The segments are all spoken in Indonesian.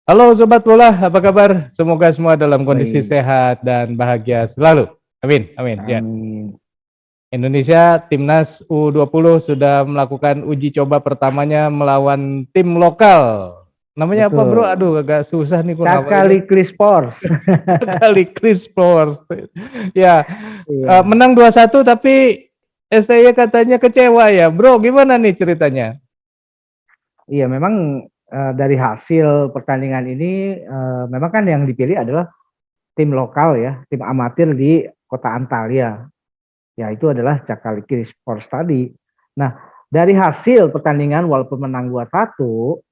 Halo Sobat Bola, apa kabar? Semoga semua dalam kondisi Baik, sehat dan bahagia selalu. Amin, amin. Ya. amin. Indonesia Timnas U20 sudah melakukan uji coba pertamanya melawan tim lokal. Namanya apa bro? Betul. Aduh agak susah nih kok ngapalinnya. Cakali Sports. Kali Chris Force. Ya, Iya. menang 2-1 tapi STY katanya kecewa ya. Bro, gimana nih ceritanya? Iya, memang dari hasil pertandingan ini memang kan yang dipilih adalah tim lokal ya, tim amatir di Kota Antalya. Ya, itu adalah Cakali Sports tadi. Nah, dari hasil pertandingan walaupun menang 2-1,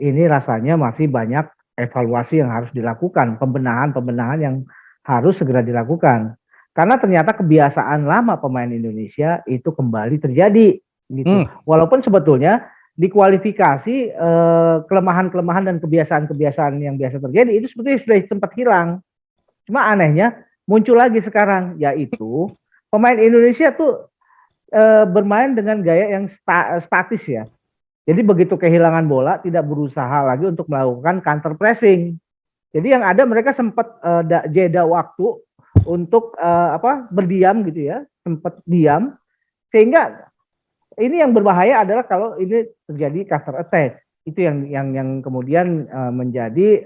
ini rasanya masih banyak evaluasi yang harus dilakukan, pembenahan-pembenahan yang harus segera dilakukan. Karena ternyata kebiasaan lama pemain Indonesia itu kembali terjadi gitu. Hmm, Walaupun sebetulnya di kualifikasi kelemahan-kelemahan dan kebiasaan-kebiasaan yang biasa terjadi itu sebetulnya sudah sempat hilang. Cuma anehnya muncul lagi sekarang, yaitu pemain Indonesia tuh bermain dengan gaya yang statis ya. Jadi begitu kehilangan bola tidak berusaha lagi untuk melakukan counter pressing. Jadi yang ada mereka sempat jeda waktu untuk berdiam gitu ya, sempat diam, sehingga ini yang berbahaya adalah kalau ini terjadi counter attack. Itu yang kemudian menjadi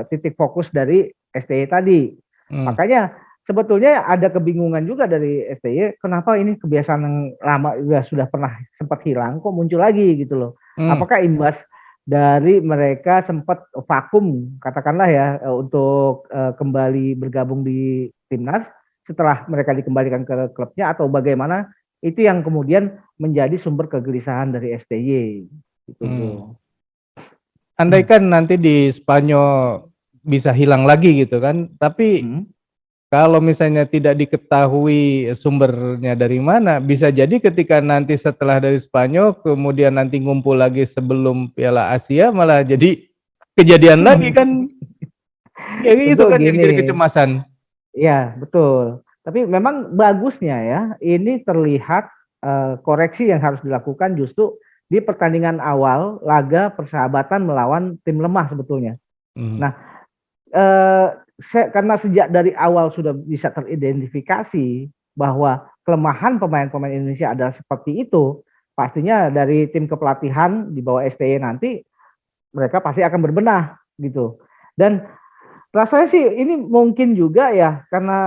titik fokus dari STY tadi. hmm, Makanya sebetulnya ada kebingungan juga dari STY, kenapa ini kebiasaan yang lama sudah pernah sempat hilang, kok muncul lagi gitu loh. hmm. Apakah imbas dari mereka sempat vakum, katakanlah ya, untuk kembali bergabung di timnas setelah mereka dikembalikan ke klubnya, atau bagaimana? Itu yang kemudian menjadi sumber kegelisahan dari STY. Gitu, Hmm. bro. Andaikan nanti di Spanyol bisa hilang lagi gitu kan, tapi Hmm. kalau misalnya tidak diketahui sumbernya dari mana, bisa jadi ketika nanti setelah dari Spanyol, kemudian nanti ngumpul lagi sebelum Piala Asia, malah jadi kejadian lagi kan, ya itu Tentu kan yang gini, jadi kecemasan. ya betul. Tapi memang bagusnya ya, ini terlihat koreksi yang harus dilakukan justru di pertandingan awal laga persahabatan melawan tim lemah sebetulnya. Hmm. Nah, eh, karena sejak dari awal sudah bisa teridentifikasi bahwa kelemahan pemain-pemain Indonesia adalah seperti itu, pastinya dari tim kepelatihan di bawah STY nanti mereka pasti akan berbenah gitu. Dan rasanya sih ini mungkin juga ya karena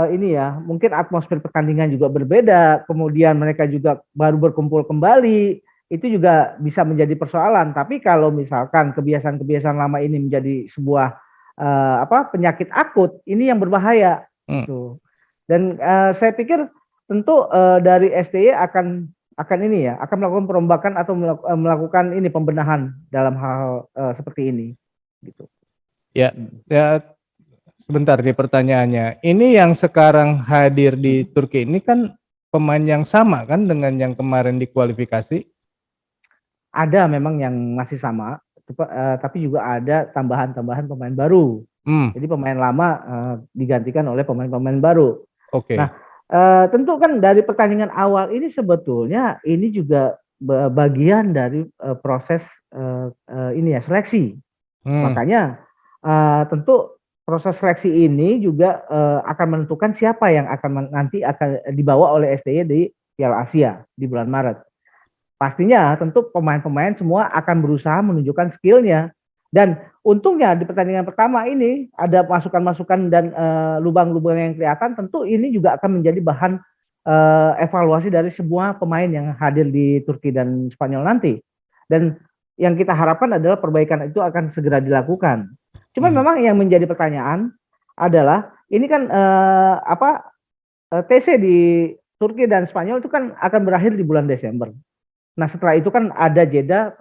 ini ya mungkin atmosfer pertandingan juga berbeda, kemudian mereka juga baru berkumpul kembali, itu juga bisa menjadi persoalan. Tapi kalau misalkan kebiasaan-kebiasaan lama ini menjadi sebuah penyakit akut, ini yang berbahaya Hmm. gitu. Dan saya pikir tentu dari STY akan ini ya akan melakukan perombakan atau melakukan ini pembenahan dalam hal seperti ini gitu. Ya, ya sebentar nih pertanyaannya. Ini yang sekarang hadir di Hmm. Turki ini kan pemain yang sama kan dengan yang kemarin dikualifikasi? Ada memang yang masih sama, tapi juga ada tambahan-tambahan pemain baru. Hmm, Jadi pemain lama digantikan oleh pemain-pemain baru. Nah, oke. tentu kan dari pertandingan awal ini sebetulnya ini juga bagian dari proses ini ya seleksi. Hmm, Makanya tentu proses seleksi ini juga akan menentukan siapa yang akan nanti akan dibawa oleh STY di Piala Asia di bulan Maret. Pastinya tentu pemain-pemain semua akan berusaha menunjukkan skillnya. Dan untungnya di pertandingan pertama ini ada masukan-masukan dan lubang-lubang yang kelihatan, tentu ini juga akan menjadi bahan evaluasi dari semua pemain yang hadir di Turki dan Spanyol nanti. Dan yang kita harapkan adalah perbaikan itu akan segera dilakukan. Cuma hmm. memang yang menjadi pertanyaan adalah ini kan TC di Turki dan Spanyol itu kan akan berakhir di bulan Desember. Nah, setelah itu kan ada jeda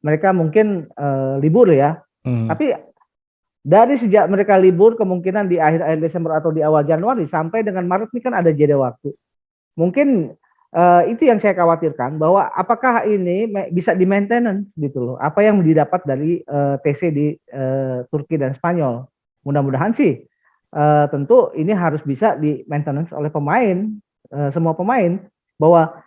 mereka mungkin libur ya. Hmm. Tapi dari sejak mereka libur kemungkinan di akhir-akhir Desember atau di awal Januari sampai dengan Maret ini kan ada jeda waktu. Mungkin itu yang saya khawatirkan bahwa apakah ini bisa di maintenance gitu loh. Apa yang didapat dari TC di Turki dan Spanyol. Mudah-mudahan sih tentu ini harus bisa di maintenance oleh pemain, semua pemain bahwa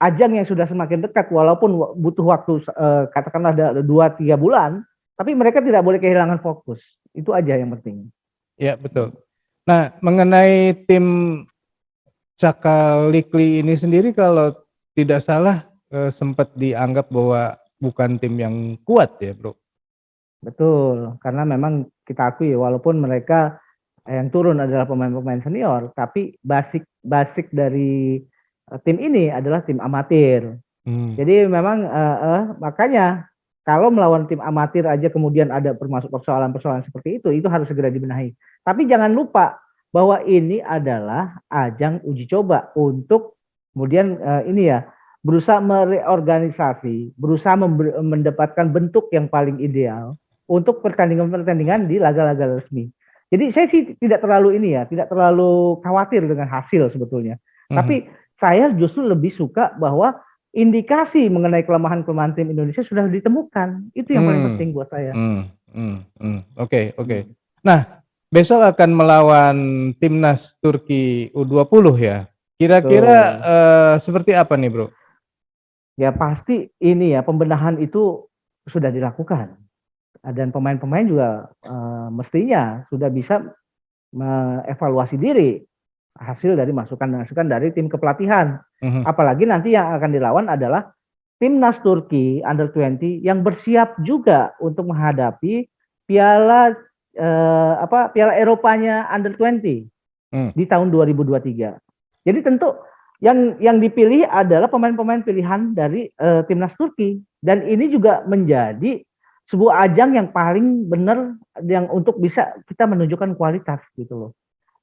ajang yang sudah semakin dekat, walaupun butuh waktu katakanlah ada 2-3 bulan, tapi mereka tidak boleh kehilangan fokus. Itu aja yang penting. Ya, betul. Nah, mengenai tim Cakalikli ini sendiri kalau tidak salah sempat dianggap bahwa bukan tim yang kuat ya, Bro. Betul, karena memang kita akui walaupun mereka yang turun adalah pemain-pemain senior, tapi basic dari tim ini adalah tim amatir. Jadi memang makanya kalau melawan tim amatir aja kemudian ada persoalan-persoalan seperti itu harus segera dibenahi. Tapi jangan lupa bahwa ini adalah ajang uji coba untuk kemudian ini ya berusaha mereorganisasi, berusaha mendapatkan bentuk yang paling ideal untuk pertandingan-pertandingan di laga-laga resmi. Jadi saya sih tidak terlalu tidak terlalu khawatir dengan hasil sebetulnya. Tapi saya justru lebih suka bahwa indikasi mengenai kelemahan-kelemahan tim Indonesia sudah ditemukan. Itu yang paling penting buat saya. Oke. Nah, besok akan melawan timnas Turki U20 ya. Kira-kira seperti apa nih, Bro? Ya pasti ini ya pembenahan itu sudah dilakukan. Dan pemain-pemain juga mestinya sudah bisa mengevaluasi diri hasil dari masukan-masukan dari tim kepelatihan. Apalagi nanti yang akan dilawan adalah timnas Turki Under 20 yang bersiap juga untuk menghadapi Piala Eropanya Under 20 di tahun 2023. Jadi tentu yang dipilih adalah pemain-pemain pilihan dari timnas Turki, dan ini juga menjadi sebuah ajang yang paling benar yang untuk bisa kita menunjukkan kualitas gitu loh.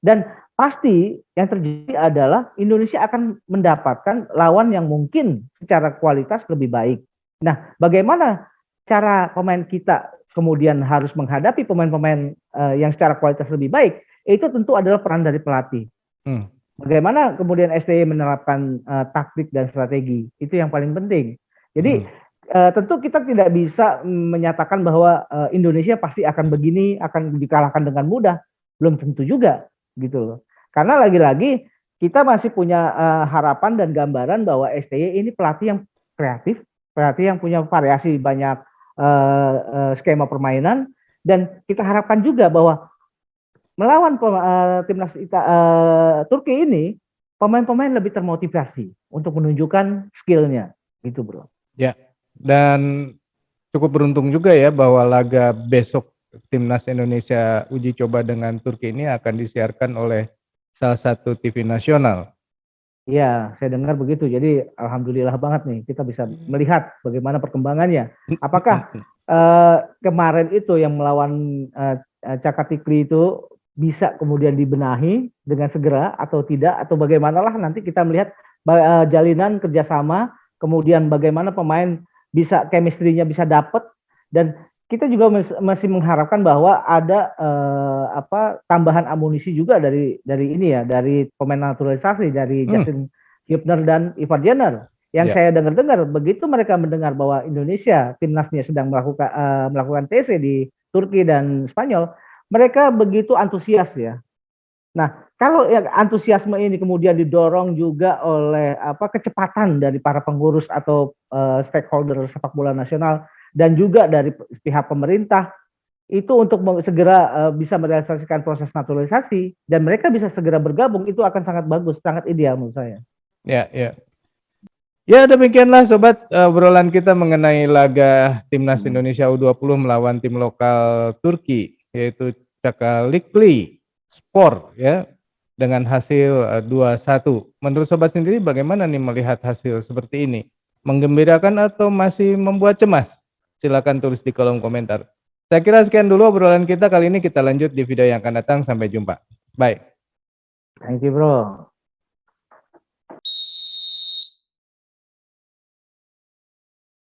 Dan pasti yang terjadi adalah Indonesia akan mendapatkan lawan yang mungkin secara kualitas lebih baik. Nah, bagaimana cara pemain kita kemudian harus menghadapi pemain-pemain yang secara kualitas lebih baik, itu tentu adalah peran dari pelatih. Bagaimana kemudian STY menerapkan taktik dan strategi, itu yang paling penting. Jadi tentu kita tidak bisa menyatakan bahwa Indonesia pasti akan begini, akan dikalahkan dengan mudah. Belum tentu juga, gitu loh. Karena lagi-lagi kita masih punya harapan dan gambaran bahwa STY ini pelatih yang kreatif, pelatih yang punya variasi banyak skema permainan, dan kita harapkan juga bahwa melawan timnas Turki ini, pemain-pemain lebih termotivasi untuk menunjukkan skillnya, gitu bro. Ya. Dan cukup beruntung juga ya bahwa laga besok timnas Indonesia uji coba dengan Turki ini akan disiarkan oleh salah satu TV nasional. Iya, saya dengar begitu. Jadi alhamdulillah banget nih kita bisa melihat bagaimana perkembangannya. Apakah kemarin itu yang melawan Cakalikli itu bisa kemudian dibenahi dengan segera atau tidak, atau bagaimanalah nanti kita melihat jalinan kerjasama, kemudian bagaimana pemain bisa chemistry-nya bisa dapat, dan kita juga masih mengharapkan bahwa ada tambahan amunisi juga dari ini ya, dari pemain naturalisasi dari Justin Hübner dan Ivar Jenner. Yang saya dengar begitu mereka mendengar bahwa Indonesia timnasnya sedang melakukan TC di Turki dan Spanyol, mereka begitu antusias ya. Nah, kalau antusiasme ini kemudian didorong juga oleh kecepatan dari para pengurus atau stakeholder sepak bola nasional dan juga dari pihak pemerintah itu untuk segera bisa merealisasikan proses naturalisasi dan mereka bisa segera bergabung, itu akan sangat bagus, sangat ideal menurut saya. Ya, demikianlah sobat obrolan kita mengenai laga timnas Indonesia U20 melawan tim lokal Turki yaitu Cakalikli Spor ya, dengan hasil 2-1. Menurut sobat sendiri bagaimana nih melihat hasil seperti ini? Menggembirakan atau masih membuat cemas? Silakan tulis di kolom komentar. Saya kira sekian dulu obrolan kita kali ini, kita lanjut di video yang akan datang. Sampai jumpa. Bye. Thank you bro.